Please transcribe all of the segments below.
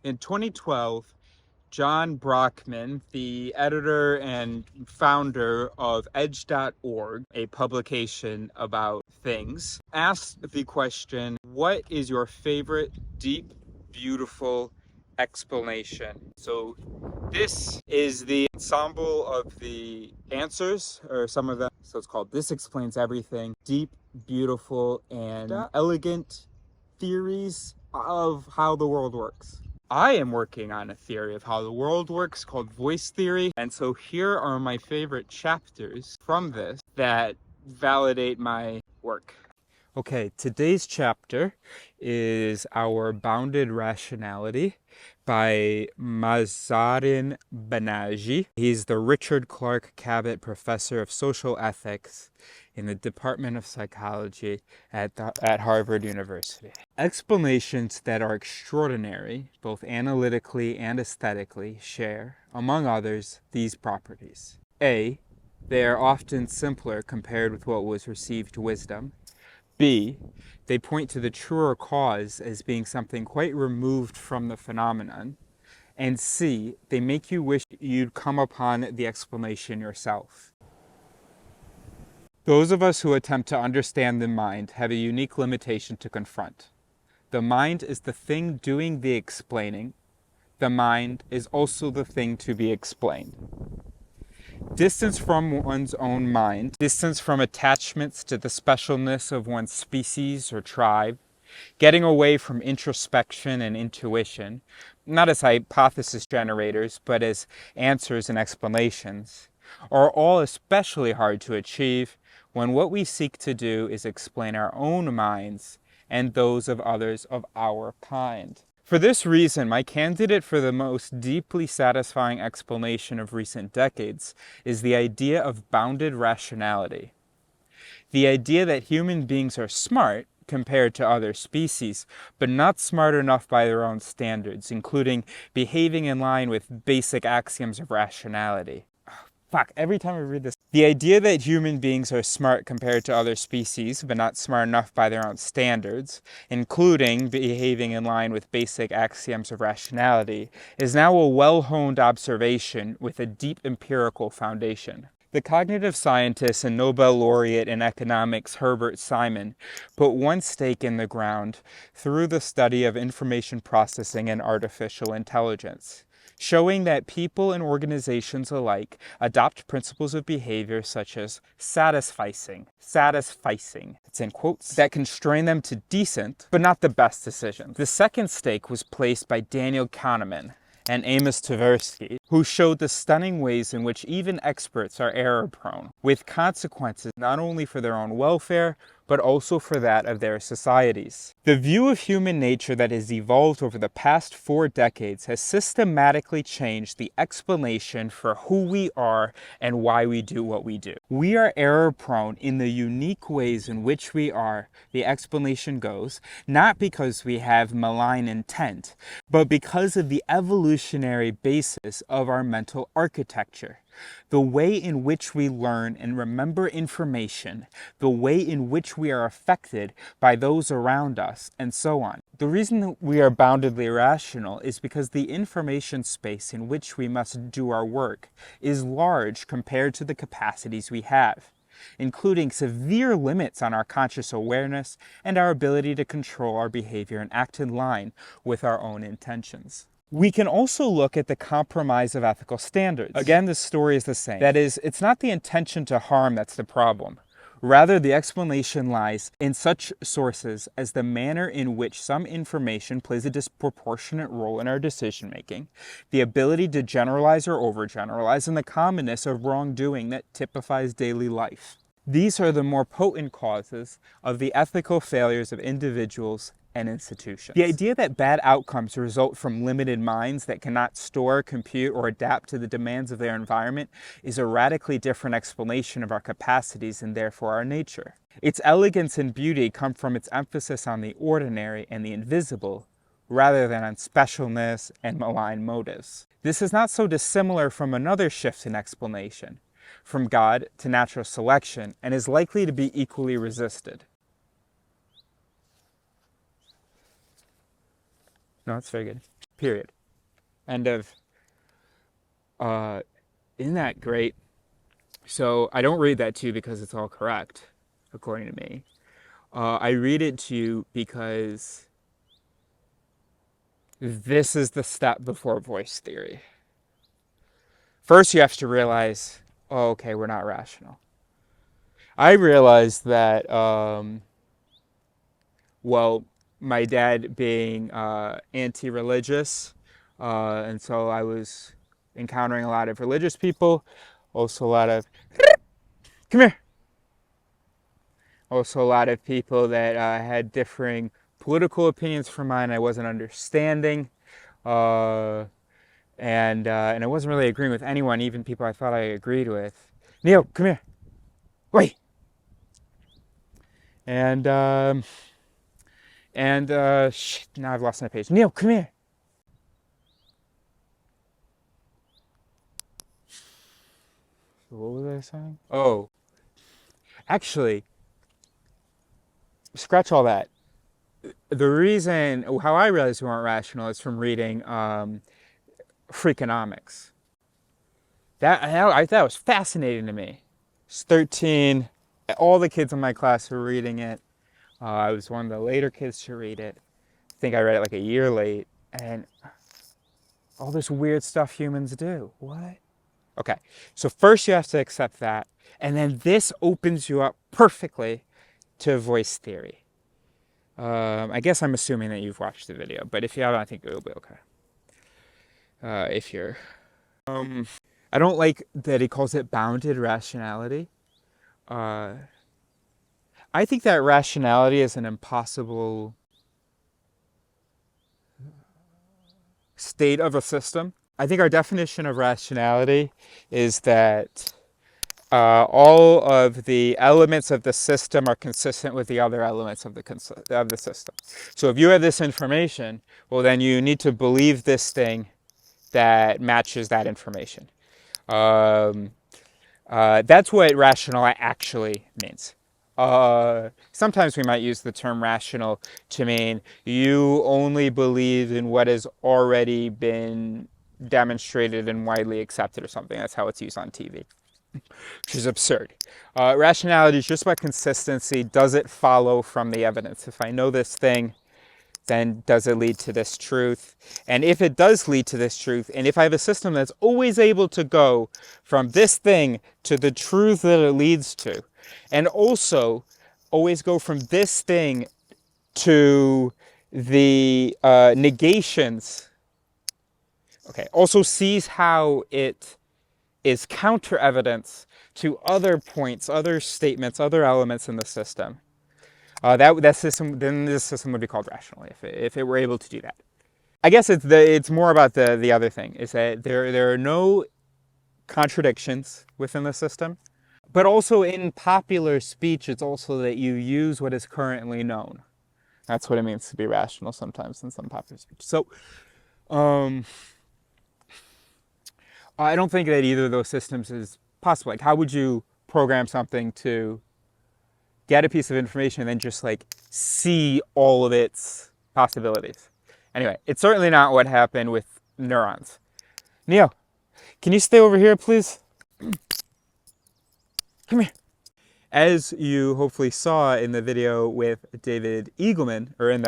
In 2012, John Brockman, the editor and founder of Edge.org, a publication about things, asked the question, what is your favorite deep, beautiful explanation? So this is the ensemble of the answers, or some of them. So it's called This Explains Everything, Deep, Beautiful, and Elegant Theories of How the World Works. I am working on a theory of how the world works called voice theory. And so here are my favorite chapters from this that validate my work. Okay, today's chapter is our Bounded Rationality by Mazarin Banaji. He's the Richard Clark Cabot Professor of Social Ethics in the Department of Psychology at Harvard University. Explanations that are extraordinary, both analytically and aesthetically, share, among others, these properties. A, they are often simpler compared with what was received wisdom. B, they point to the truer cause as being something quite removed from the phenomenon. And C, they make you wish you'd come upon the explanation yourself. Those of us who attempt to understand the mind have a unique limitation to confront. The mind is the thing doing the explaining. The mind is also the thing to be explained. Distance from one's own mind, distance from attachments to the specialness of one's species or tribe, getting away from introspection and intuition, not as hypothesis generators, but as answers and explanations, are all especially hard to achieve when what we seek to do is explain our own minds and those of others of our kind. For this reason, my candidate for the most deeply satisfying explanation of recent decades is the idea of bounded rationality. The idea that human beings are smart compared to other species, but not smart enough by their own standards, including behaving in line with basic axioms of rationality. Every time I read this. The idea that human beings are smart compared to other species, but not smart enough by their own standards, including behaving in line with basic axioms of rationality, is now a well-honed observation with a deep empirical foundation. The cognitive scientist and Nobel laureate in economics Herbert Simon put one stake in the ground through the study of information processing and artificial intelligence, showing that people and organizations alike adopt principles of behavior such as satisficing, it's in quotes, that constrain them to decent, but not the best decisions. The second stake was placed by Daniel Kahneman and Amos Tversky, who showed the stunning ways in which even experts are error-prone, with consequences not only for their own welfare, but also for that of their societies. The view of human nature that has evolved over the past 4 decades has systematically changed the explanation for who we are and why we do what we do. We are error-prone in the unique ways in which we are, the explanation goes, not because we have malign intent, but because of the evolutionary basis of our mental architecture. The way in which we learn and remember information, the way in which we are affected by those around us, and so on. The reason that we are boundedly rational is because the information space in which we must do our work is large compared to the capacities we have, including severe limits on our conscious awareness and our ability to control our behavior and act in line with our own intentions. We can also look at the compromise of ethical standards. Again, the story is the same. That is, it's not the intention to harm that's the problem. Rather, the explanation lies in such sources as the manner in which some information plays a disproportionate role in our decision-making, the ability to generalize or overgeneralize, and the commonness of wrongdoing that typifies daily life. These are the more potent causes of the ethical failures of individuals and institutions. The idea that bad outcomes result from limited minds that cannot store, compute, or adapt to the demands of their environment is a radically different explanation of our capacities and therefore our nature. Its elegance and beauty come from its emphasis on the ordinary and the invisible, rather than on specialness and malign motives. This is not so dissimilar from another shift in explanation, from God to natural selection, and is likely to be equally resisted. No, it's very good. period. End of. Isn't that great? So I don't read that to you because it's all correct, according to me. I read it to you because this is the step before voice theory. First, you have to realize, oh, okay, we're not rational. I realized that, well, my dad being anti-religious, and so I was encountering a lot of religious people, also a lot of, come here, also a lot of people that had differing political opinions from mine. I wasn't understanding, and I wasn't really agreeing with anyone, even people I thought I agreed with. Neil, come here. Wait. And shit, now I've lost my page. Neil, come here. What was I saying? Oh, actually, scratch all that. The reason, how I realized we weren't rational is from reading Freakonomics. I thought it was fascinating to me. I was 13. All the kids in my class were reading it. I was one of the later kids to read it. I think I read it like a year late. And all this weird stuff humans do. What? Okay, so first you have to accept that. And then this opens you up perfectly to voice theory. I guess I'm assuming that you've watched the video, but if you haven't, I think it'll be okay. If you're... I don't like that he calls it bounded rationality. I think that rationality is an impossible state of a system. I think our definition of rationality is that all of the elements of the system are consistent with the other elements of the system. So if you have this information, well, then you need to believe this thing that matches that information. That's what rational actually means. Sometimes we might use the term rational to mean you only believe in what has already been demonstrated and widely accepted or something. That's how it's used on TV, which is absurd. Rationality is just about consistency. Does it follow from the evidence? If I know this thing, then does it lead to this truth? And if it does lead to this truth, and if I have a system that's always able to go from this thing to the truth that it leads to, and also always go from this thing to the negations, okay, also sees how it is counter evidence to other points, other statements, other elements in the system, that system, then this system would be called rational if it were able to do that. I guess it's more about the other thing, is that there are no contradictions within the system, but also in popular speech, it's also that you use what is currently known. That's what it means to be rational sometimes in some popular speech. So, I don't think that either of those systems is possible. Like, how would you program something to get a piece of information and then just like see all of its possibilities? Anyway, it's certainly not what happened with neurons. Neo, can you stay over here, please? Come here. As you hopefully saw in the video with David Eagleman, or in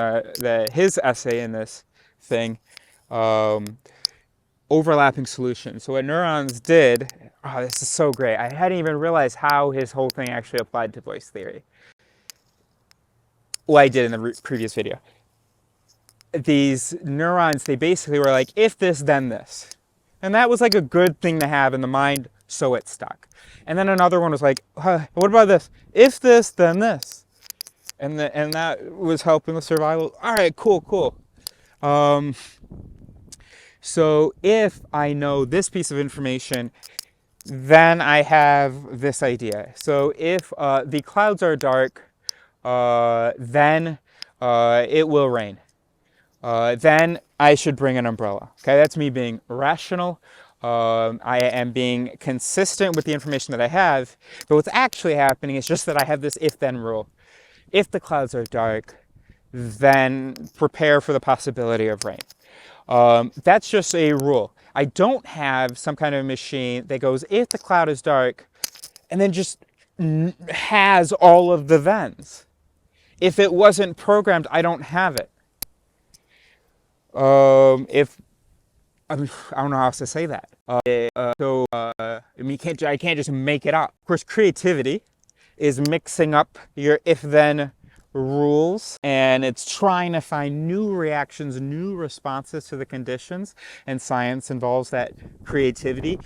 his essay in this thing, overlapping solutions. So what neurons did, oh, this is so great. I hadn't even realized how his whole thing actually applied to voice theory. Well, I did in the previous video. These neurons, they basically were like, if this, then this. And that was like a good thing to have in the mind, so it stuck. And then another one was like, what about this? If this, then this. And that was helping with survival. All right, cool. So if I know this piece of information, then I have this idea. So if the clouds are dark, then it will rain. Then I should bring an umbrella. Okay, that's me being rational. I am being consistent with the information that I have, but what's actually happening is just that I have this if-then rule. If the clouds are dark, then prepare for the possibility of rain. That's just a rule. I don't have some kind of machine that goes, if the cloud is dark, and then just has all of the thens. If it wasn't programmed, I don't have it. I don't know how else to say that. I mean, I can't just make it up. Of course, creativity is mixing up your if-then rules, and it's trying to find new reactions, new responses to the conditions, and science involves that creativity.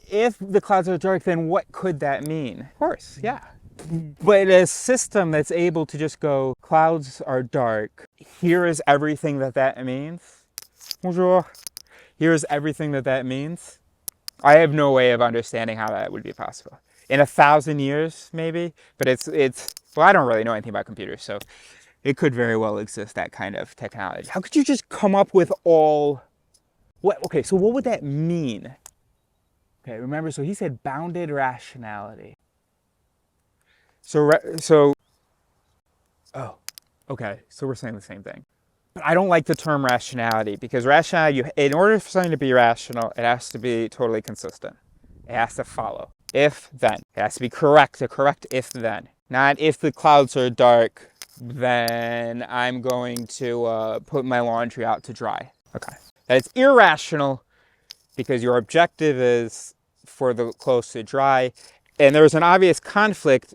If the clouds are dark, then what could that mean? Of course, yeah. But a system that's able to just go, clouds are dark, here is everything that means. Bonjour. Here's everything that means. I have no way of understanding how that would be possible. In 1,000 years, maybe, but it's well, I don't really know anything about computers, so it could very well exist, that kind of technology. How could you just come up with all, okay, so what would that mean? Okay, remember, so he said bounded rationality. Oh, okay, so we're saying the same thing. But I don't like the term rationality, because rationality, in order for something to be rational, it has to be totally consistent. It has to follow. If, then. It has to be correct, a correct if, then. Not if the clouds are dark, then I'm going to put my laundry out to dry. Okay. That it's irrational because your objective is for the clothes to dry, and there's an obvious conflict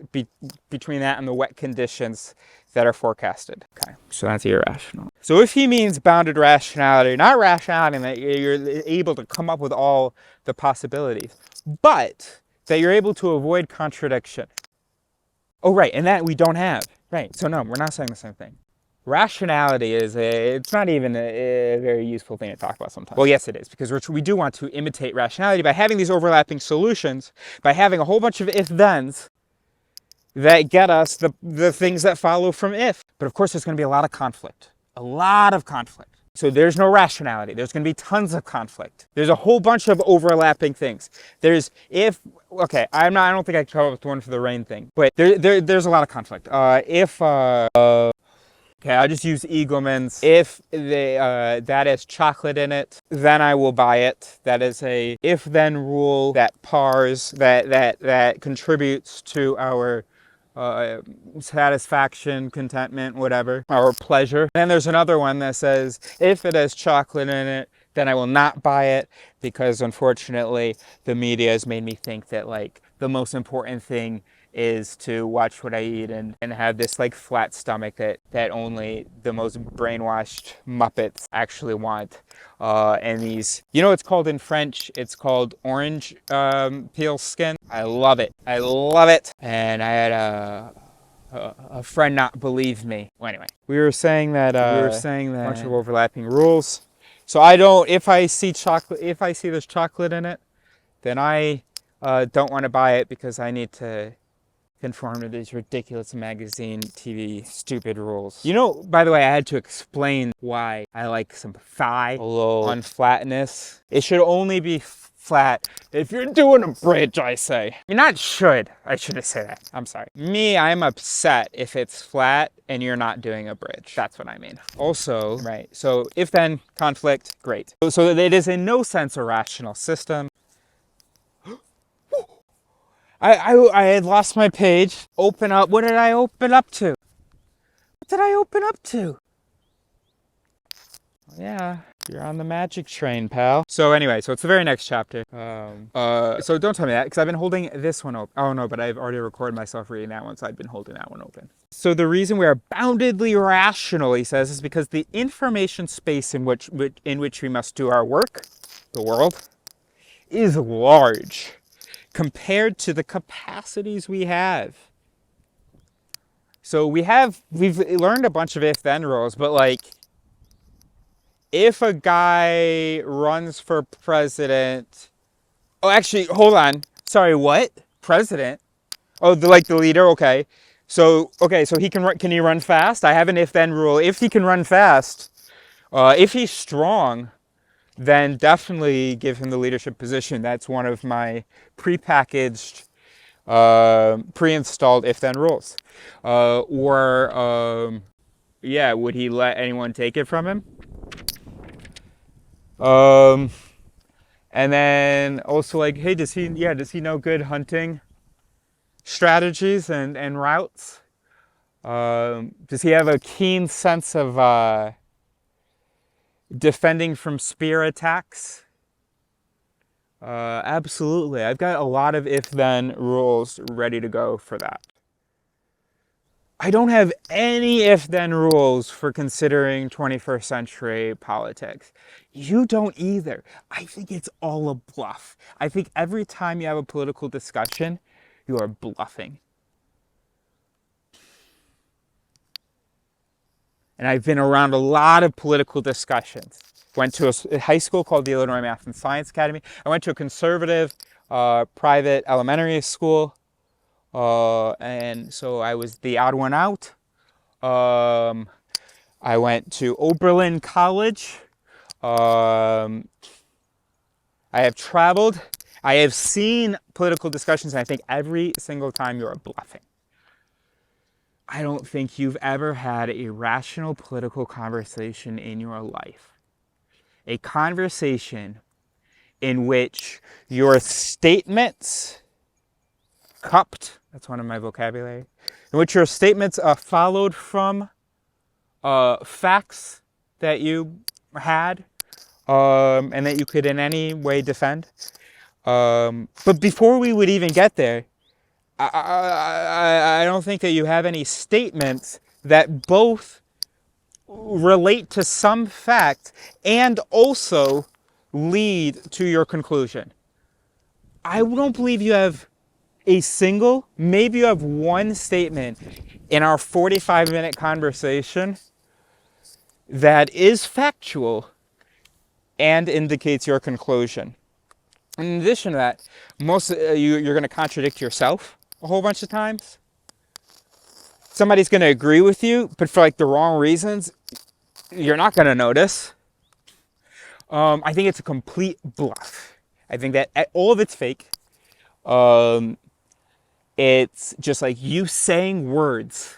between that and the wet conditions that are forecasted. Okay, so that's irrational. So if he means bounded rationality, not rationality that you're able to come up with all the possibilities, but that you're able to avoid contradiction. Oh, right, and that we don't have. Right, so no, we're not saying the same thing. Rationality it's not even a very useful thing to talk about sometimes. Well, yes, it is, because we do want to imitate rationality by having these overlapping solutions, by having a whole bunch of if-thens that get us the things that follow from if. But of course, there's going to be a lot of conflict. A lot of conflict. So there's no rationality. There's going to be tons of conflict. There's a whole bunch of overlapping things. There's if, okay, I don't think I can come up with one for the rain thing, but there's a lot of conflict. Okay, I'll just use Eagleman's. If that has chocolate in it, then I will buy it. That is a if-then rule that that contributes to our satisfaction, contentment, whatever, our pleasure. And then there's another one that says, if it has chocolate in it, then I will not buy it, because unfortunately the media has made me think that like the most important thing is to watch what I eat and have this like flat stomach that only the most brainwashed Muppets actually want. And these, you know what's called in French? It's called orange peel skin. I love it. I love it. And I had a friend not believe me. Well, anyway, we were saying that a bunch of overlapping rules. So I don't, if I see there's chocolate in it, then I don't want to buy it, because I need to conform to these ridiculous magazine, TV, stupid rules. You know, by the way, I had to explain why I like some thigh on flatness. It should only be flat if you're doing a bridge, I say. I mean, not should. I shouldn't say that. I'm sorry. Me, I'm upset if it's flat and you're not doing a bridge. That's what I mean. Also, right, so if then conflict, great. So it is in no sense a rational system. I had lost my page. Open up. What did I open up to? What did I open up to? Yeah, you're on the magic train, pal. So anyway, so it's the very next chapter. So don't tell me that, because I've been holding this one open. Oh no, but I've already recorded myself reading that one, so I've been holding that one open. So the reason we are boundedly rational, he says, is because the information space in which we must do our work, the world, is large compared to the capacities we have. So we've learned a bunch of if-then rules, but like, if a guy runs for president, oh, actually, hold on. Sorry, what? President? Oh, the leader, okay. So can he run fast? I have an if-then rule. If he can run fast, if he's strong, then definitely give him the leadership position. That's one of my pre-packaged, pre-installed if-then rules. Yeah, would he let anyone take it from him? Um, and then also like, hey, does he know good hunting strategies and routes? Does he have a keen sense of defending from spear attacks? Absolutely. I've got a lot of if-then rules ready to go for that. I don't have any if-then rules for considering 21st century politics. You don't either. I think it's all a bluff. I think every time you have a political discussion, you are bluffing. And I've been around a lot of political discussions. Went to a high school called the Illinois Math and Science Academy. I went to a conservative private elementary school. And so I was the odd one out. I went to Oberlin College. I have traveled. I have seen political discussions, and I think every single time you are bluffing. I don't think you've ever had a rational political conversation in your life. A conversation in which your statements cupped, that's one of my vocabulary, in which your statements are followed from facts that you had and that you could in any way defend. But before we would even get there, I don't think that you have any statements that both relate to some fact and also lead to your conclusion. I don't believe you have a single, maybe you have one statement in our 45-minute conversation that is factual and indicates your conclusion. In addition to that, you're going to contradict yourself a whole bunch of times. Somebody's going to agree with you, but for like the wrong reasons, you're not going to notice. I think it's a complete bluff. I think that all of it's fake. It's just like you saying words.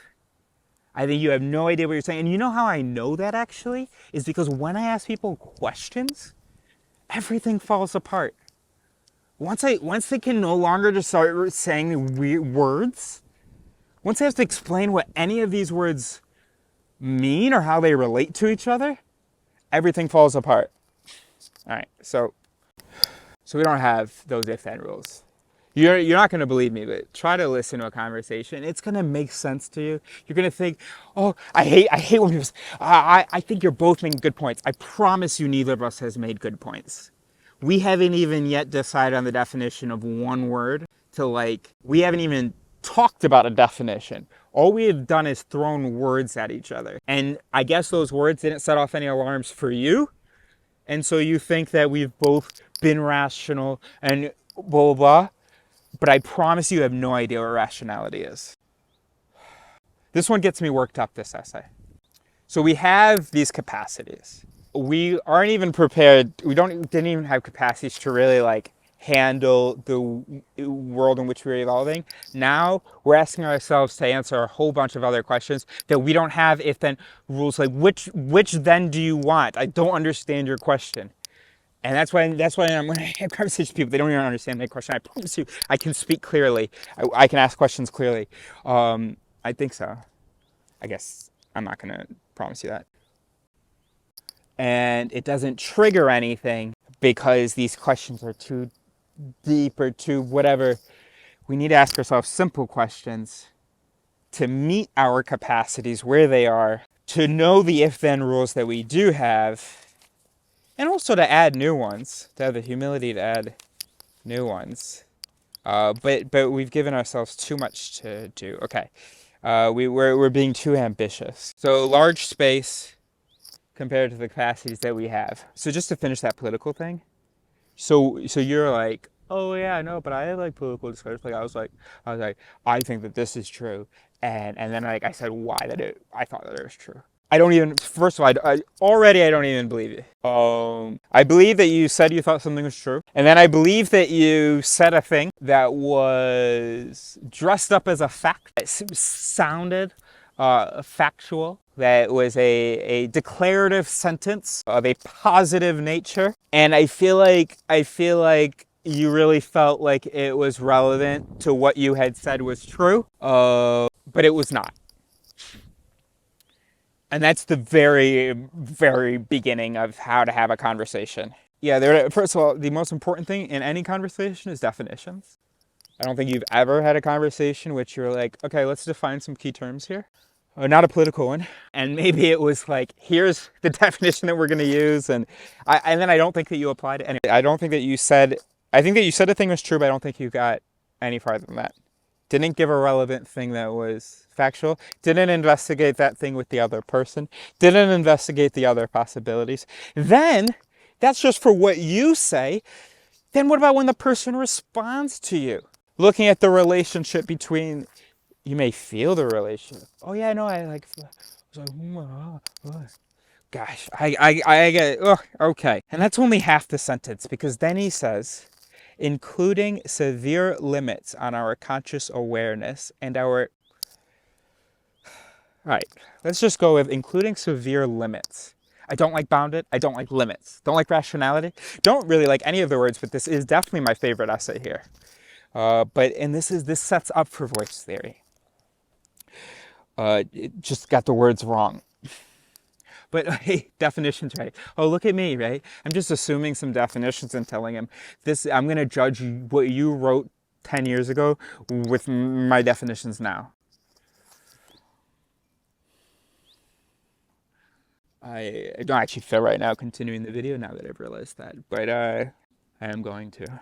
I think you have no idea what you're saying. And you know how I know that actually? Is because when I ask people questions, everything falls apart. Once they can no longer just start saying weird words, once I have to explain what any of these words mean or how they relate to each other, everything falls apart. All right, so we don't have those if-then rules. You're not going to believe me, but try to listen to a conversation. It's going to make sense to you. You're going to think, oh, I hate when people say, I think you're both making good points. I promise you neither of us has made good points. We haven't even yet decided on the definition of one word we haven't even talked about a definition. All we have done is thrown words at each other. And I guess those words didn't set off any alarms for you. And so you think that we've both been rational and blah, blah, blah. But I promise you have no idea what rationality is. This one gets me worked up, this essay. So we have these capacities. We aren't even prepared. Didn't even have capacities to really handle the world in which we're evolving. Now we're asking ourselves to answer a whole bunch of other questions that we don't have if-then rules. Like which then do you want? I don't understand your question. And that's why when I have conversations with people, they don't even understand my question. I promise you, I can speak clearly. I can ask questions clearly. I think so. I guess I'm not going to promise you that. And it doesn't trigger anything because these questions are too deep or too whatever. We need to ask ourselves simple questions to meet our capacities where they are, to know the if-then rules that we do have, and also to add new ones, to have the humility to add new ones. But we've given ourselves too much to do. Okay, we're being too ambitious. So large space compared to the capacities that we have. So just to finish that political thing. So you're like, oh yeah, no, but I like political discourse. I was like, I think that this is true, and then I said why I thought that it was true. I don't even, first of all, I don't even believe you. I believe that you said you thought something was true. And then I believe that you said a thing that was dressed up as a fact. It sounded factual. that was a declarative sentence of a positive nature. And I feel like you really felt like it was relevant to what you had said was true, but it was not. And that's the very, very beginning of how to have a conversation. Yeah, first of all, the most important thing in any conversation is definitions. I don't think you've ever had a conversation which you're like, okay, let's define some key terms here. Not a political one. And maybe it was like, here's the definition that we're going to use. And then I don't think that you applied it. I don't think that you said, I think that you said a thing was true, but I don't think you got any farther than that. Didn't give a relevant thing that was factual. Didn't investigate that thing with the other person. Didn't investigate the other possibilities. Then, that's just for what you say. Then what about when the person responds to you? Looking at the relationship between, you may feel the relationship. Oh yeah, no, I like, gosh, I get, okay. And that's only half the sentence, because then he says, including severe limits on our conscious awareness and our, right, let's just go with including severe limits. I don't like bounded, I don't like limits. Don't like rationality. Don't really like any of the words, but this is definitely my favorite essay here. This sets up for voice theory. It just got the words wrong. But hey, definitions, right? Oh, look at me, right? I'm just assuming some definitions and telling him this. I'm going to judge what you wrote 10 years ago with my definitions now. I don't actually feel right now continuing the video now that I've realized that, but I am going to.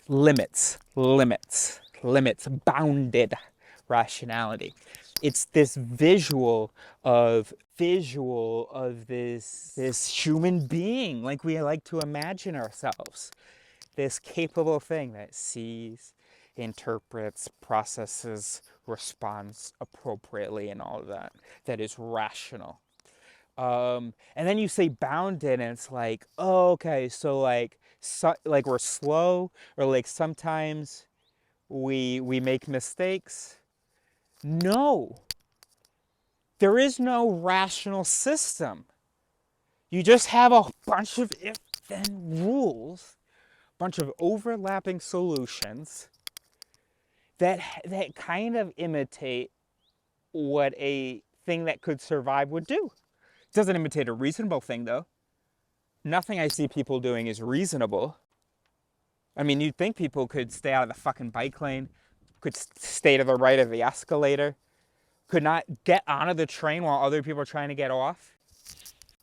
Limits, bounded rationality. It's this visual of this human being, like we like to imagine ourselves. This capable thing that sees, interprets, processes, responds appropriately, and all of that. That is rational. And then you say bounded, and it's like, oh, okay, so like we're slow, or like sometimes we make mistakes. No, there is no rational system. You just have a bunch of if-then rules, bunch of overlapping solutions that kind of imitate what a thing that could survive would do. It doesn't imitate a reasonable thing, though. Nothing I see people doing is reasonable. I mean, you'd think people could stay out of the fucking bike lane, could stay to the right of the escalator, could not get onto the train while other people are trying to get off.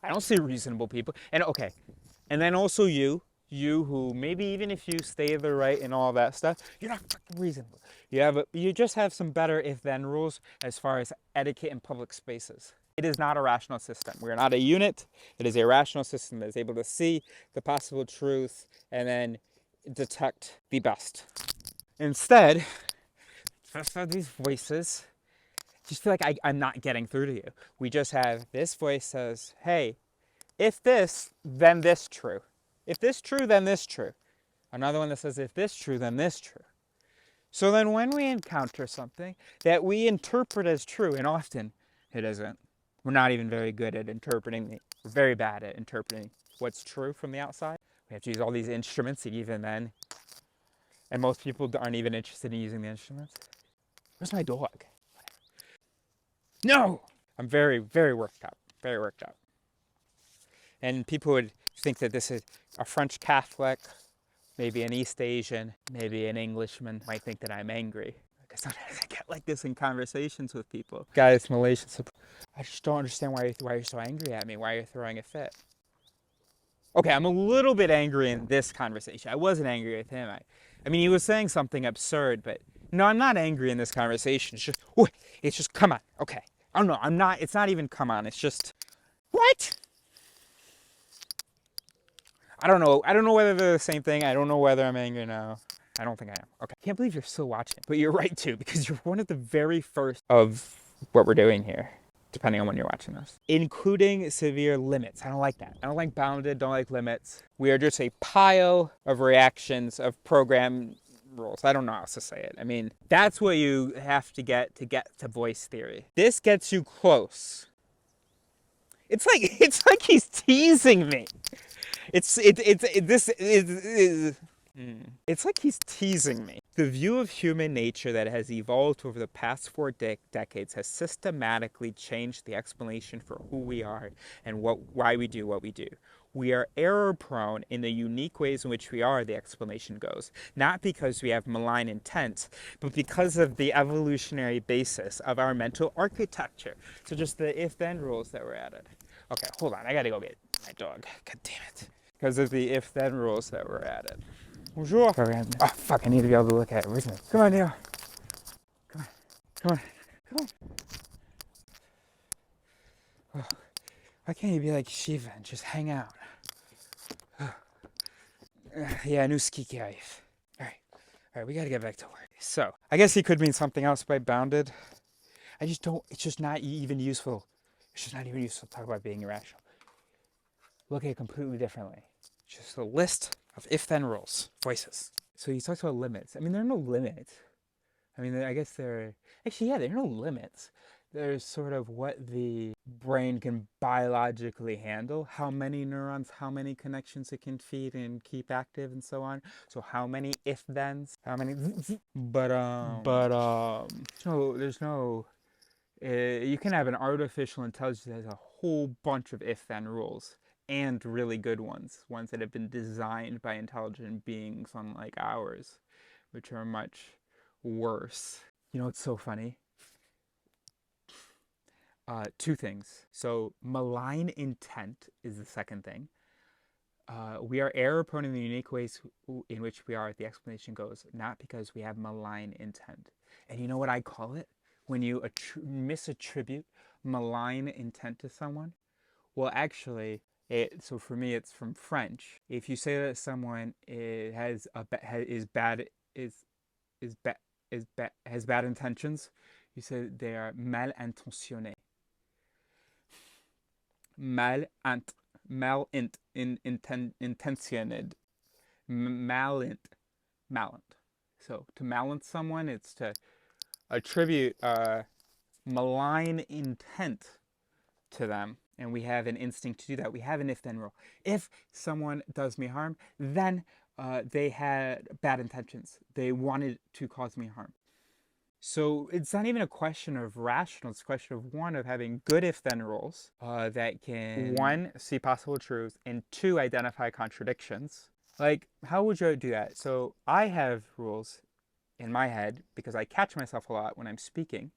I don't see reasonable people. And okay, and then also you who maybe even if you stay to the right and all that stuff, you're not fucking reasonable. You just have some better if-then rules as far as etiquette in public spaces. It is not a rational system. We are not a unit. It is a rational system that is able to see the possible truth and then detect the best. Instead, these voices, just feel like I'm not getting through to you. We just have this voice says, hey, if this, then this true. If this true, then this true. Another one that says, if this true, then this true. So then when we encounter something that we interpret as true, and often it isn't, we're not even very good at interpreting, we're very bad at interpreting what's true from the outside. We have to use all these instruments, and even then, and most people aren't even interested in using the instruments. Where's my dog? No! I'm very, very worked up, very worked up. And people would think that this is a French Catholic, maybe an East Asian, maybe an Englishman might think that I'm angry. Because sometimes I get like this in conversations with people. Guys, Malaysian, I just don't understand why you're so angry at me, why you're throwing a fit. Okay, I'm a little bit angry in this conversation. I wasn't angry with him. I mean, he was saying something absurd, but no, I'm not angry in this conversation. It's just, come on, okay. Oh no, I'm not, it's not even come on, it's just, what? I don't know whether they're the same thing. I don't know whether I'm angry now. I don't think I am. Okay. Can't believe you're still watching. But you're right too, because you're one of the very first of what we're doing here, depending on when you're watching this. Including severe limits. I don't like that. I don't like bounded, don't like limits. We are just a pile of reactions of program rules. I don't know how else to say it. I mean, that's what you have to get to voice theory. This gets you close. It's like he's teasing me. It's like he's teasing me. The view of human nature that has evolved over the past 4 decades has systematically changed the explanation for who we are and why we do what we do. We are error prone in the unique ways in which we are, the explanation goes, not because we have malign intent, but because of the evolutionary basis of our mental architecture. So just the if-then rules that were added. Okay, hold on, I gotta go get my dog. God damn it. Because of the if-then rules that were added. Bonjour. Oh, fuck, I need to be able to look at it. Where's it? Come on, Neil. Come on. Come on. Come on. Oh, why can't you be like Shiva and just hang out? Yeah, new ski life. Alright, we gotta get back to work. So, I guess he could mean something else by bounded. I just don't, it's just not even useful. It's just not even useful to talk about being irrational. Look at it completely differently. Just a list of if-then rules, voices. So he talks about limits. I mean, there are no limits. I mean, I guess there are no limits. There's sort of what the brain can biologically handle, how many neurons, how many connections it can feed and keep active and so on. So how many if-thens, how many, you can have an artificial intelligence that has a whole bunch of if-then rules and really good ones that have been designed by intelligent beings unlike ours, which are much worse. You know what's so funny? Two things. So malign intent is the second thing. We are error prone in the unique ways in which we are, the explanation goes, not because we have malign intent. And you know what I call it? When you misattribute malign intent to someone? Well, actually, so for me, it's from French. If you say that someone has bad intentions, you say they are mal intentionnés. Intentioned. Malint. So to malint someone, it's to attribute malign intent to them. And we have an instinct to do that. We have an if-then rule. If someone does me harm, then they had bad intentions. They wanted to cause me harm. So it's not even a question of rational, it's a question of having good if-then rules that can, one, see possible truths, and two, identify contradictions. Like, how would you do that? So I have rules in my head because I catch myself a lot when I'm speaking.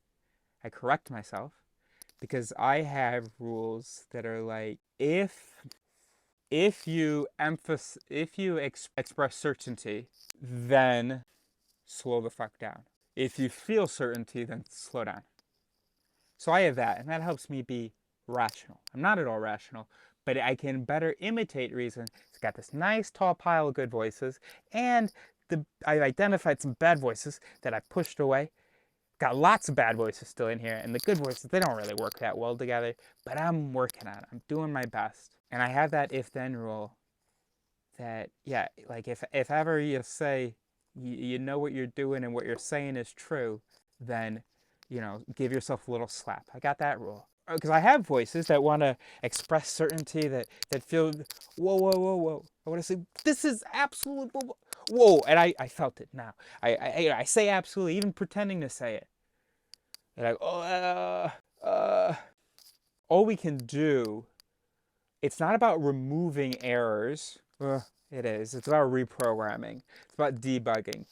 I correct myself because I have rules that are like, if you express certainty, then slow the fuck down. If you feel certainty, then slow down. So I have that, and that helps me be rational. I'm not at all rational, but I can better imitate reason. It's got this nice tall pile of good voices, and I identified some bad voices that I pushed away. Got lots of bad voices still in here, and the good voices, they don't really work that well together, but I'm working on it. I'm doing my best. And I have that if-then rule that, yeah, like if ever you say, you know what you're doing and what you're saying is true, then, give yourself a little slap. I got that rule. Because I have voices that want to express certainty, that feel, whoa. I want to say, this is absolute, whoa. And I felt it now. I say absolutely, even pretending to say it. And all we can do, it's not about removing errors. It is. It's about reprogramming. It's about debugging.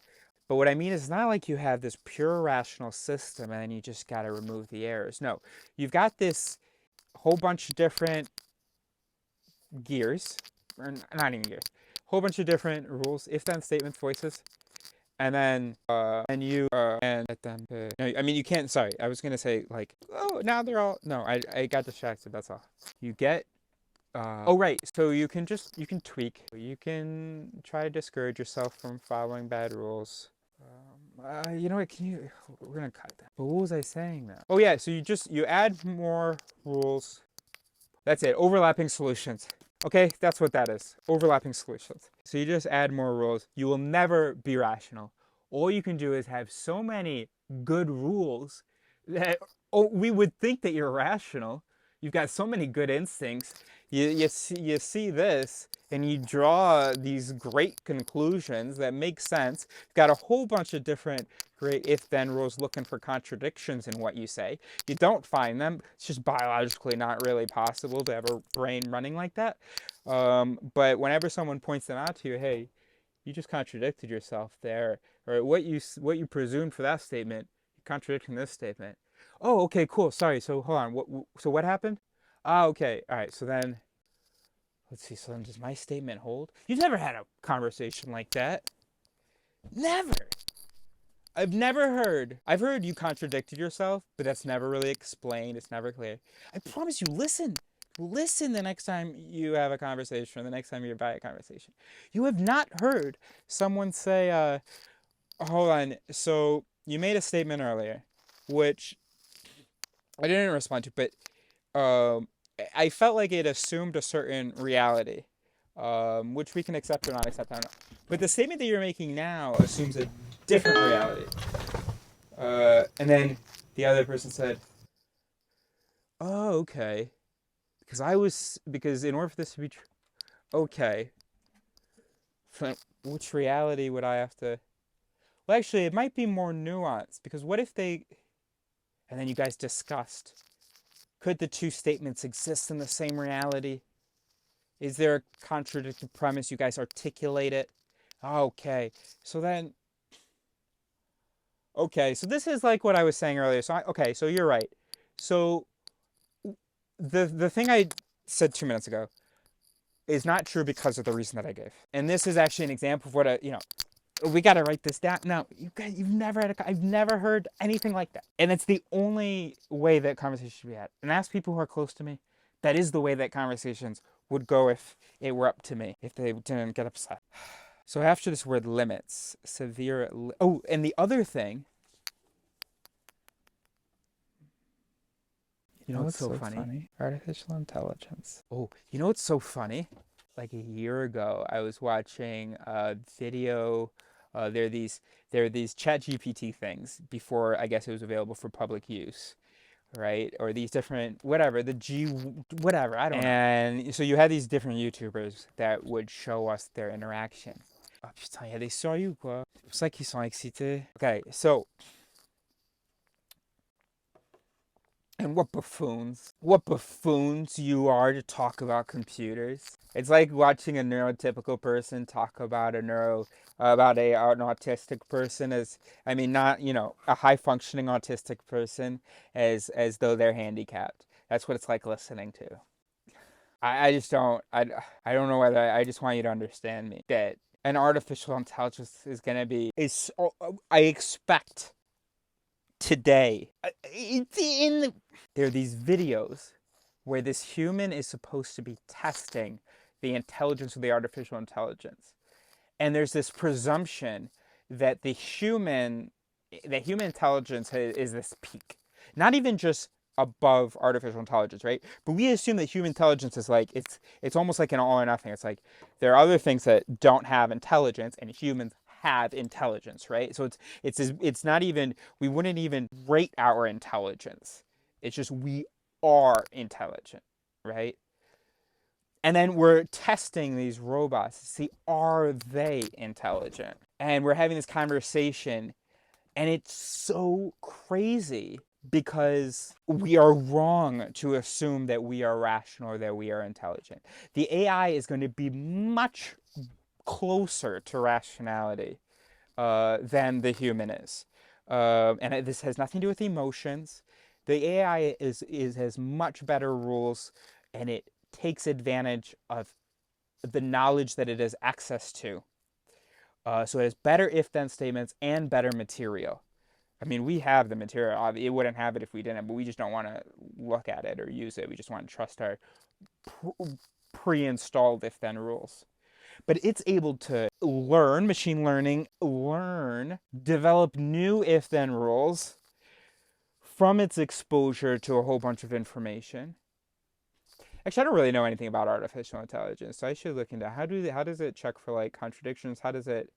But what I mean is, it's not like you have this pure rational system and then you just got to remove the errors. No, you've got this whole bunch of different gears, or not even gears, whole bunch of different rules, if-then statements, voices, and then and let them. I mean, you can't. Sorry, I was gonna say like, oh, now they're all. No, I got distracted. That's all. You get. Oh right, so you can tweak. You can try to discourage yourself from following bad rules. You know what? We're gonna cut that. But what was I saying now? Oh yeah, so you add more rules. That's it. Overlapping solutions. Okay, that's what that is. Overlapping solutions. So you just add more rules. You will never be rational. All you can do is have so many good rules that we would think that you're rational. You've got so many good instincts. You see this, and you draw these great conclusions that make sense. You've got a whole bunch of different great if-then rules looking for contradictions in what you say. You don't find them. It's just biologically not really possible to have a brain running like that. But whenever someone points them out to you, hey, you just contradicted yourself there, or what you presumed for that statement, you're contradicting this statement. Oh, okay, cool. Sorry. So hold on. So what happened? Ah, okay. All right. So then, let's see. So then, does my statement hold? You've never had a conversation like that. Never. I've heard you contradicted yourself, but that's never really explained. It's never clear. I promise you, listen. Listen the next time you have a conversation or the next time you're by a conversation. You have not heard someone say, hold on, so you made a statement earlier, which I didn't respond to, but um, I felt like it assumed a certain reality, which we can accept or not accept. I don't know. But the statement that you're making now assumes a different reality. And then the other person said, "Oh, okay." Because in order for this to be true, okay. So which reality would I have to? Well, actually, it might be more nuanced because what if they? And then you guys discussed. Could the two statements exist in the same reality? Is there a contradictory premise? You guys articulate it. Okay. So then. Okay. So this is like what I was saying earlier. Okay. So you're right. So the thing I said 2 minutes ago is not true because of the reason that I gave. And this is actually an example of what we got to write this down. No, I've never heard anything like that. And it's the only way that conversation should be had. And ask people who are close to me. That is the way that conversations would go if it were up to me, if they didn't get upset. So after this word limits, and the other thing, you know what's so funny? Artificial intelligence. Oh, you know what's so funny? Like a year ago, I was watching a video. There are these ChatGPT things before I guess it was available for public use, right? Or these different whatever whatever I don't know. And so you had these different YouTubers that would show us their interaction. Ah putain, il y a des souris ou quoi? C'est pour ça qu'ils sont excités. Okay, so. And what buffoons you are to talk about computers. It's like watching a neurotypical person talk about an autistic person not, a high functioning autistic person as though they're handicapped. That's what it's like listening to. I just don't, I don't know whether, I just want you to understand me, that an artificial intelligence is going to be, I expect today, there are these videos where this human is supposed to be testing the intelligence of the artificial intelligence. And there's this presumption that the human intelligence is this peak. Not even just above artificial intelligence, right? But we assume that human intelligence is like, it's almost like an all or nothing. It's like there are other things that don't have intelligence and humans have intelligence, right? So it's not even, we wouldn't even rate our intelligence. It's just we are intelligent, right? And then we're testing these robots to see, are they intelligent? And we're having this conversation, and it's so crazy because we are wrong to assume that we are rational or that we are intelligent. The AI is going to be much closer to rationality than the human is. And this has nothing to do with emotions. The AI has much better rules, and it takes advantage of the knowledge that it has access to. So it has better if-then statements and better material. I mean, we have the material. It wouldn't have it if we didn't, but we just don't want to look at it or use it. We just want to trust our pre-installed if-then rules. But it's able to learn, machine learning, develop new if-then rules from its exposure to a whole bunch of information. Actually, I don't really know anything about artificial intelligence, so I should look into how does it check for like contradictions? How does it?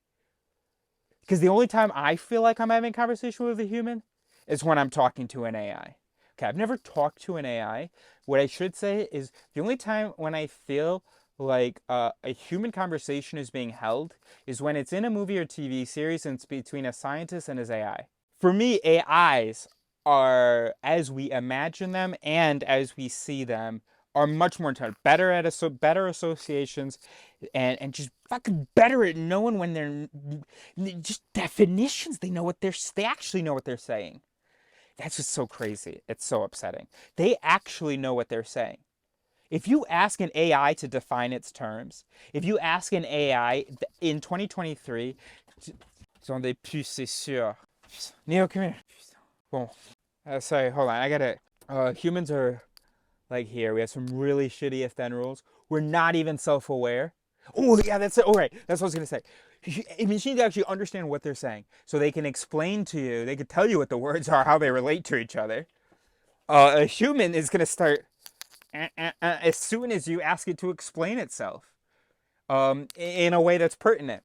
Because the only time I feel like I'm having a conversation with a human is when I'm talking to an AI. okay, I've never talked to an AI. What I should say is the only time when I feel like a human conversation is being held is when it's in a movie or TV series and it's between a scientist and his AI. For me, AIs are, as we imagine them and as we see them, are much more intelligent, better at better associations, and just fucking better at knowing when they're just definitions. They actually know what they're saying. That's just so crazy. It's so upsetting. They actually know what they're saying. If you ask an AI to define its terms, if you ask an AI in 2023, sont des puces, c'est sûr. Neo, come here. Bon. Sorry, hold on. I gotta. Humans are like here. We have some really shitty if then rules. We're not even self aware. Oh, yeah, that's it. All right. That's what I was going to say. Machines actually understand what they're saying. So they can explain to you, they can tell you what the words are, how they relate to each other. A human is going to start as soon as you ask it to explain itself in a way that's pertinent.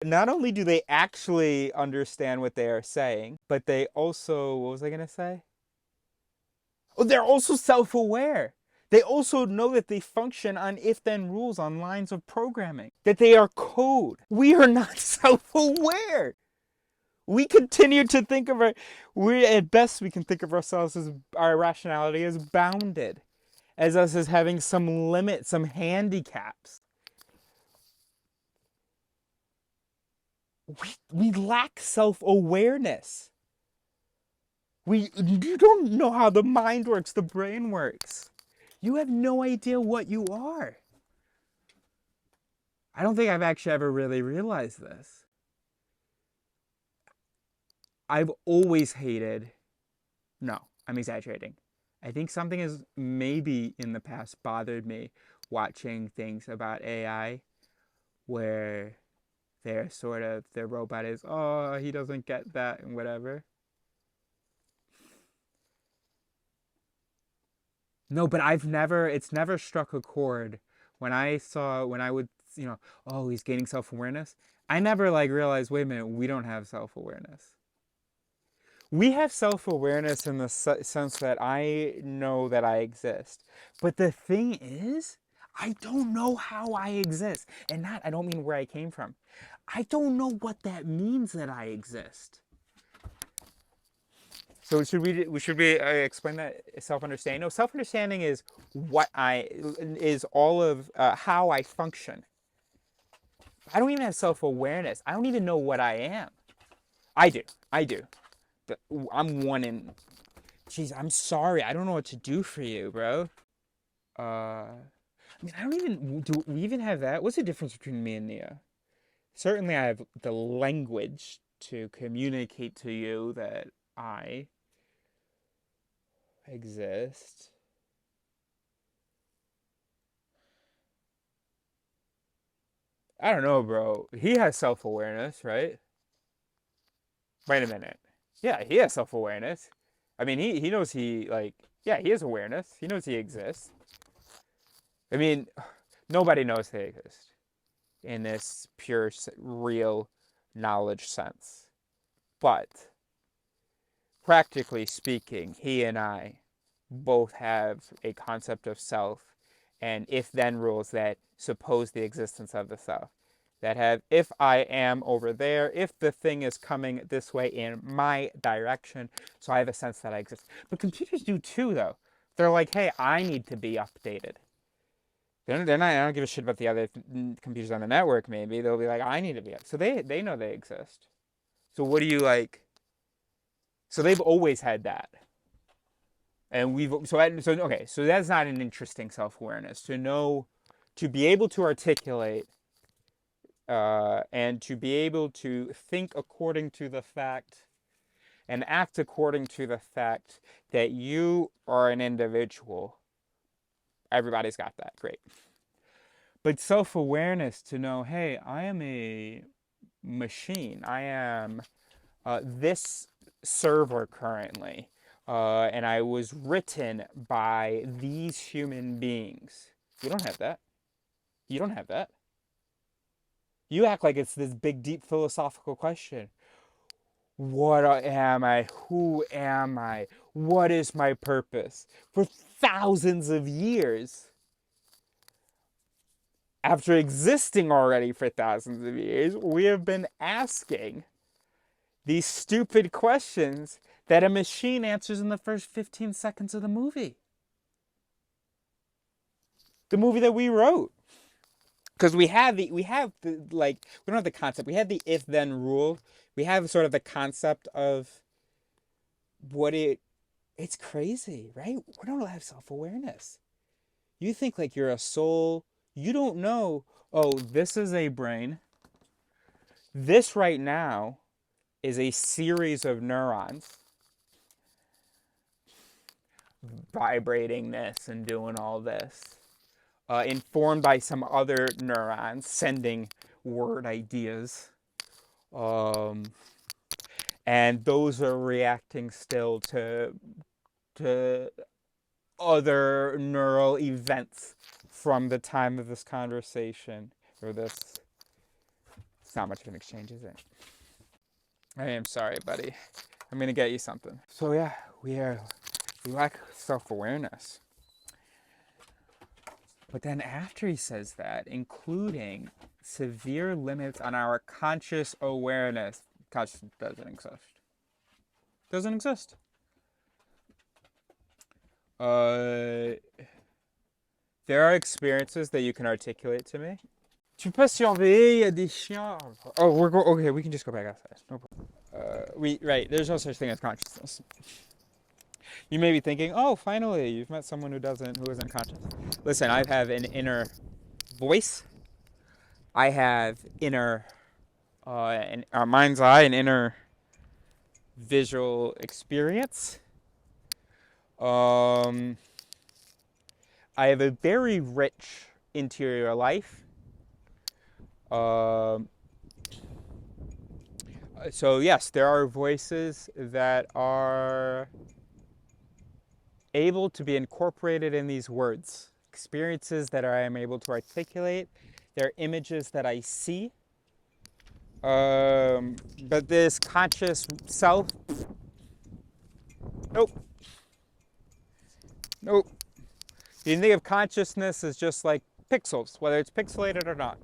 Not only do they actually understand what they are saying, but they also, what was I going to say? Oh, they're also self-aware. They also know that they function on if-then rules on lines of programming, that they are code. We are not self-aware. We continue to think of at best we can think of ourselves as our rationality as bounded, as us as having some limit, some handicaps. We lack self-awareness. You don't know how the mind works, the brain works. You have no idea what you are. I don't think I've actually ever really realized this. I've always hated, no, I'm exaggerating. I think something has maybe in the past bothered me watching things about AI where they're sort of, their robot is, oh, he doesn't get that and whatever. No, but it's never struck a chord. When I would, oh, he's gaining self-awareness. I never like realized, wait a minute, we don't have self-awareness. We have self-awareness in the sense that I know that I exist. But the thing is, I don't know how I exist. And I don't mean where I came from. I don't know what that means that I exist. So should we explain that self-understanding? No, self-understanding is all of how I function. I don't even have self-awareness. I don't even know what I am. I do. But I'm one in. Jeez, I'm sorry. I don't know what to do for you, bro. I mean, I don't even. Do we even have that? What's the difference between me and Nia? Certainly, I have the language to communicate to you that I exist. I don't know, bro. He has self-awareness, right? Wait a minute. Yeah, he has self-awareness. I mean, he knows yeah, he has awareness. He knows he exists. I mean, nobody knows they exist in this pure, real knowledge sense. But practically speaking, he and I both have a concept of self and if-then rules that suppose the existence of the self. That have, if I am over there, if the thing is coming this way in my direction, so I have a sense that I exist. But computers do too, though. They're like, hey, I need to be updated. They're not, I don't give a shit about the other computers on the network, maybe. They'll be like, I need to be up. So they know they exist. So what do you like? So they've always had that. And so that's not an interesting self-awareness. To be able to articulate and to be able to think according to the fact and act according to the fact that you are an individual. Everybody's got that. Great. But self-awareness to know, hey, I am a machine. I am this server currently. And I was written by these human beings. You don't have that. You don't have that. You act like it's this big, deep philosophical question. What am I? Who am I? What is my purpose? For thousands of years, after existing already for thousands of years, we have been asking these stupid questions that a machine answers in the first 15 seconds of the movie. The movie that we wrote. Because we have the like, we don't have the concept. We have the if then rule. We have sort of the concept of what it's crazy, right? We don't have self-awareness. You think like you're a soul. You don't know, oh, this is a brain. This right now is a series of neurons vibrating this and doing all this, informed by some other neurons sending word ideas. And those are reacting still to other neural events from the time of this conversation, or this. It's not much of an exchange, is it? I am sorry, buddy. I'm gonna get you something. So yeah, we lack self-awareness. But then after he says that, including severe limits on our conscious awareness, consciousness doesn't exist. Doesn't exist. There are experiences that you can articulate to me. Tu peux surveiller, il y a des chiens. Oh, okay, we can just go back outside. No problem. Right, there's no such thing as consciousness. You may be thinking, oh, finally, you've met someone who isn't conscious. Listen, I have an inner voice. I have in our mind's eye, an inner visual experience. I have a very rich interior life. So yes, there are voices that are able to be incorporated in these words. Experiences that I am able to articulate. There are images that I see. But this conscious self, nope. Nope. You can think of consciousness as just like pixels, whether it's pixelated or not.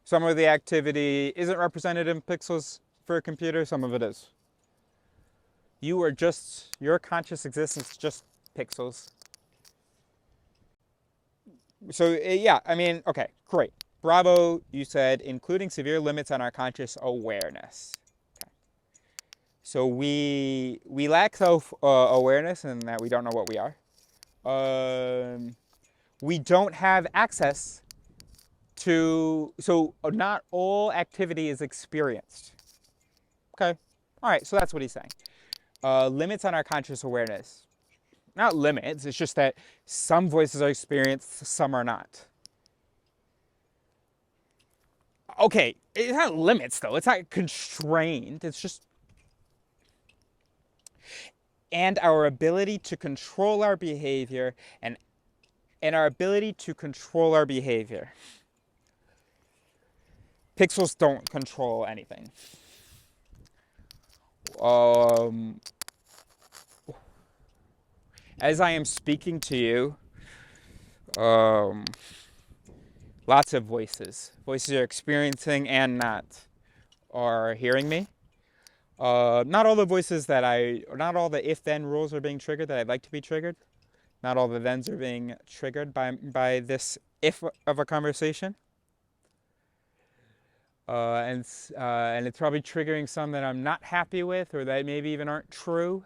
Some of the activity isn't represented in pixels for a computer, some of it is. Your conscious existence is just pixels. So yeah, I mean, okay, great. Bravo, you said, including severe limits on our conscious awareness. Okay. So we lack self-awareness in that we don't know what we are. We don't have access to, so not all activity is experienced. Okay, all right, so that's what he's saying. Limits on our conscious awareness. Not limits, it's just that some voices are experienced, some are not. Okay, it's not limits though, it's not constrained, it's just... And our ability to control our behavior and our ability to control our behavior. Pixels don't control anything. As I am speaking to you, lots of voices you're experiencing and not are hearing me. Not all the voices not all the if-then rules are being triggered that I'd like to be triggered. Not all the thens are being triggered by this if of a conversation. And it's probably triggering some that I'm not happy with, or that maybe even aren't true.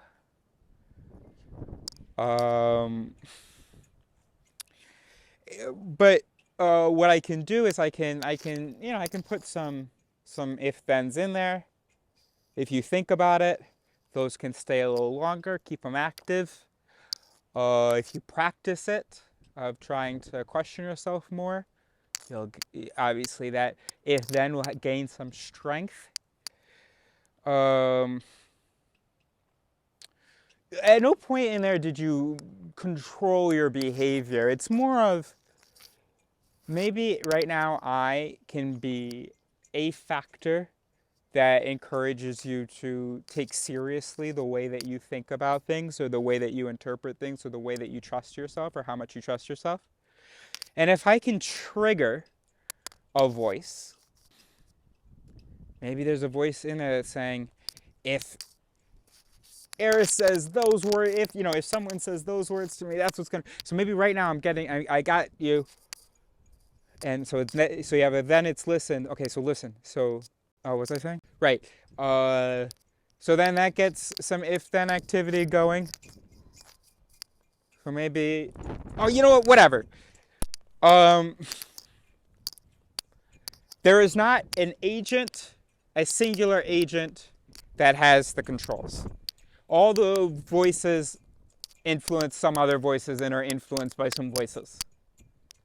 But what I can do is I can put some if-thens in there. If you think about it, those can stay a little longer, keep them active. If you practice it, of trying to question yourself more, obviously that if-then will gain some strength. At no point in there did you control your behavior. It's more of, maybe right now I can be a factor that encourages you to take seriously the way that you think about things, or the way that you interpret things, or the way that you trust yourself, or how much you trust yourself. And if I can trigger a voice, maybe there's a voice in there that's saying, if Eris says those words, if someone says those words to me, that's what's gonna. So maybe right now I got you, and so you have a then it's listen. Okay, so listen. So, what was I saying? Right. So then that gets some if then activity going. So maybe, you know what? Whatever. Um, there is not an agent, a singular agent, that has the controls. All the voices influence some other voices and are influenced by some voices.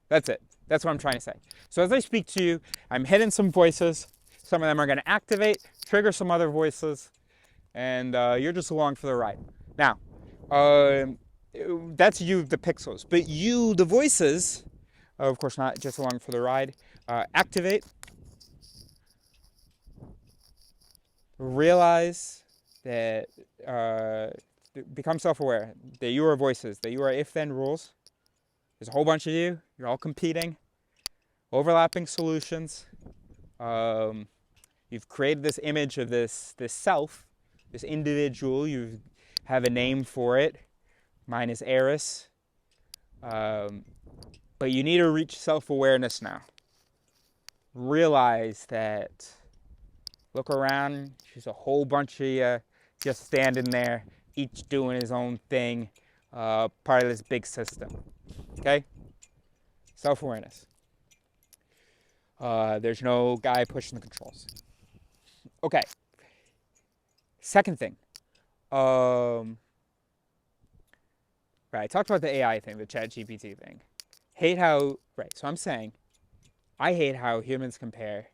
That's it. That's what I'm trying to say. So as I speak to you, I'm hitting some voices. Some of them are going to activate, trigger some other voices, and you're just along for the ride. Now, that's you, the pixels. But you, the voices, of course not just along for the ride, activate, realize that, become self-aware that you are voices, that you are if-then rules. There's a whole bunch of you. You're all competing, overlapping solutions. You've created this image of this self, this individual. You have a name for it. Mine is Eris. But you need to reach self-awareness now. Realize that, look around, there's a whole bunch of you just standing there, each doing his own thing, part of this big system. Okay? Self-awareness. There's no guy pushing the controls. Okay. Second thing. Right, I talked about the AI thing, the ChatGPT thing. So I'm saying, I hate how humans compare.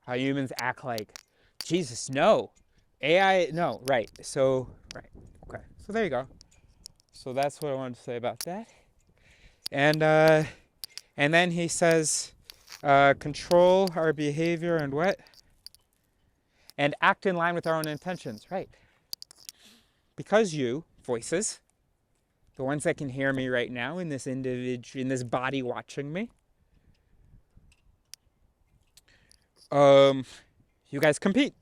How humans act like, Jesus, no. AI, no, right. So, right, okay. So there you go. So that's what I wanted to say about that. And then he says, control our behavior and what? And act in line with our own intentions, right. Because you, voices, the ones that can hear me right now in this individual, in this body watching me, you guys compete.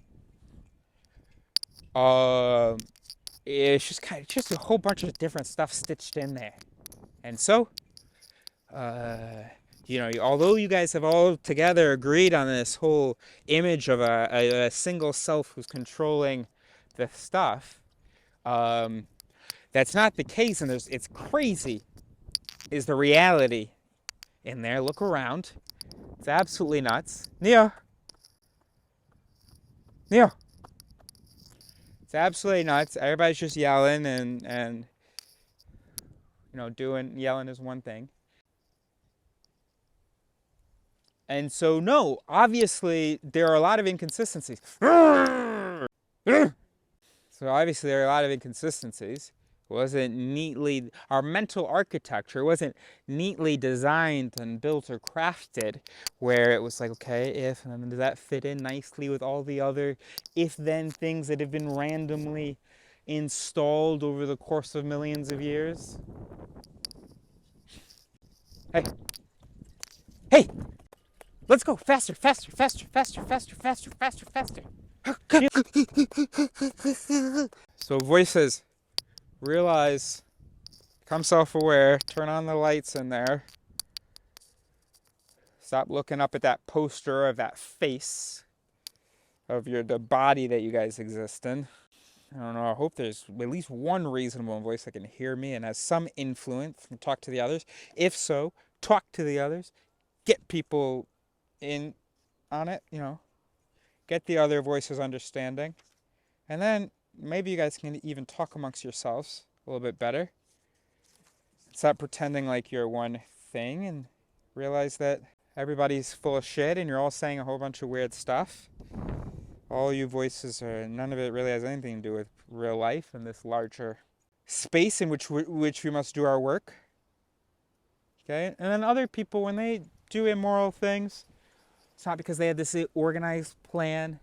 It's just a whole bunch of different stuff stitched in there. And so, although you guys have all together agreed on this whole image of a single self who's controlling the stuff, that's not the case, and it's crazy, is the reality in there. Look around. It's absolutely nuts. Neo. It's absolutely nuts. Everybody's just yelling and yelling is one thing. And so, no, obviously there are a lot of inconsistencies. So obviously there are a lot of inconsistencies. Our mental architecture wasn't neatly designed and built or crafted where it was like, okay, if, and then does that fit in nicely with all the other if-then things that have been randomly installed over the course of millions of years? Hey, let's go faster. So voices, realize, become self-aware, turn on the lights in there. Stop looking up at that poster of that face of the body that you guys exist in. I don't know, I hope there's at least one reasonable voice that can hear me and has some influence and talk to the others. If so, talk to the others. Get people in on it, Get the other voices understanding. And then maybe you guys can even talk amongst yourselves a little bit better. Stop pretending like you're one thing and realize that everybody's full of shit and you're all saying a whole bunch of weird stuff. All you voices none of it really has anything to do with real life and this larger space in which we must do our work. Okay? And then other people, when they do immoral things, It's not because they had this organized plan.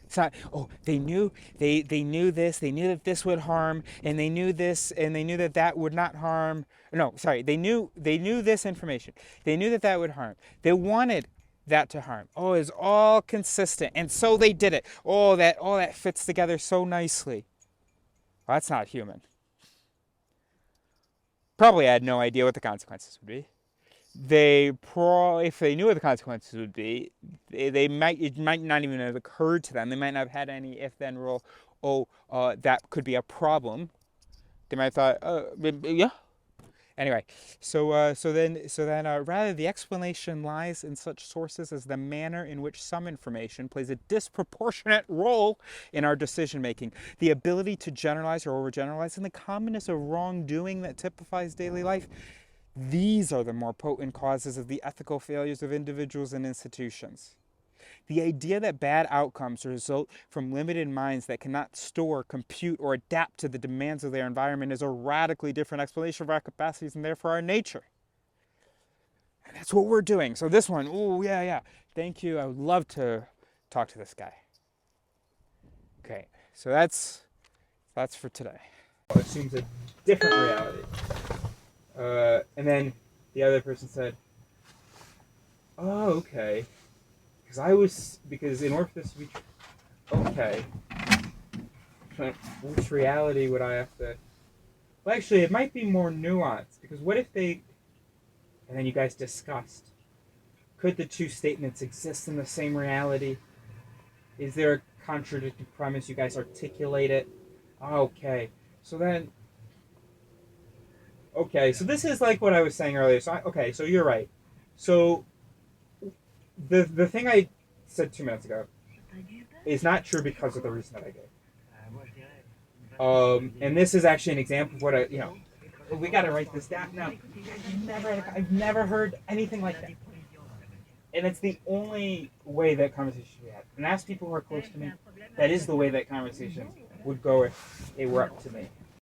It's not, oh, they knew this, they knew that this would harm, and they knew this, and they knew that that would not harm. No, sorry, they knew this information. They knew that that would harm. They wanted that to harm. Oh, it's all consistent, and so they did it. Oh, that fits together so nicely. Well, that's not human. Probably had no idea what the consequences would be. If they knew what the consequences would be, it might not even have occurred to them. They might not have had any if-then rule. Oh, that could be a problem. They might have thought, yeah. Anyway, so then, rather the explanation lies in such sources as the manner in which some information plays a disproportionate role in our decision making, the ability to generalize or overgeneralize, and the commonness of wrongdoing that typifies daily life. These are the more potent causes of the ethical failures of individuals and institutions. The idea that bad outcomes result from limited minds that cannot store, compute, or adapt to the demands of their environment is a radically different explanation of our capacities and therefore our nature. And that's what we're doing. So this one, oh yeah. Thank you. I would love to talk to this guy. Okay, so that's for today. It assumes a different reality. And then the other person said, oh, okay. Because in order for this to be okay, which reality would I have to... Well, actually, it might be more nuanced, because what if they... And then you guys discussed, could the two statements exist in the same reality? Is there a contradictory premise? You guys articulate it. Okay. So then... Okay, so this is like what I was saying earlier. So you're right. So the thing I said 2 minutes ago is not true because of the reason that I gave. And this is actually an example of what we got to write this down. Now, I've never heard anything like that. And it's the only way that conversation should be had. And ask people who are close to me, that is the way that conversation would go if it were up to me.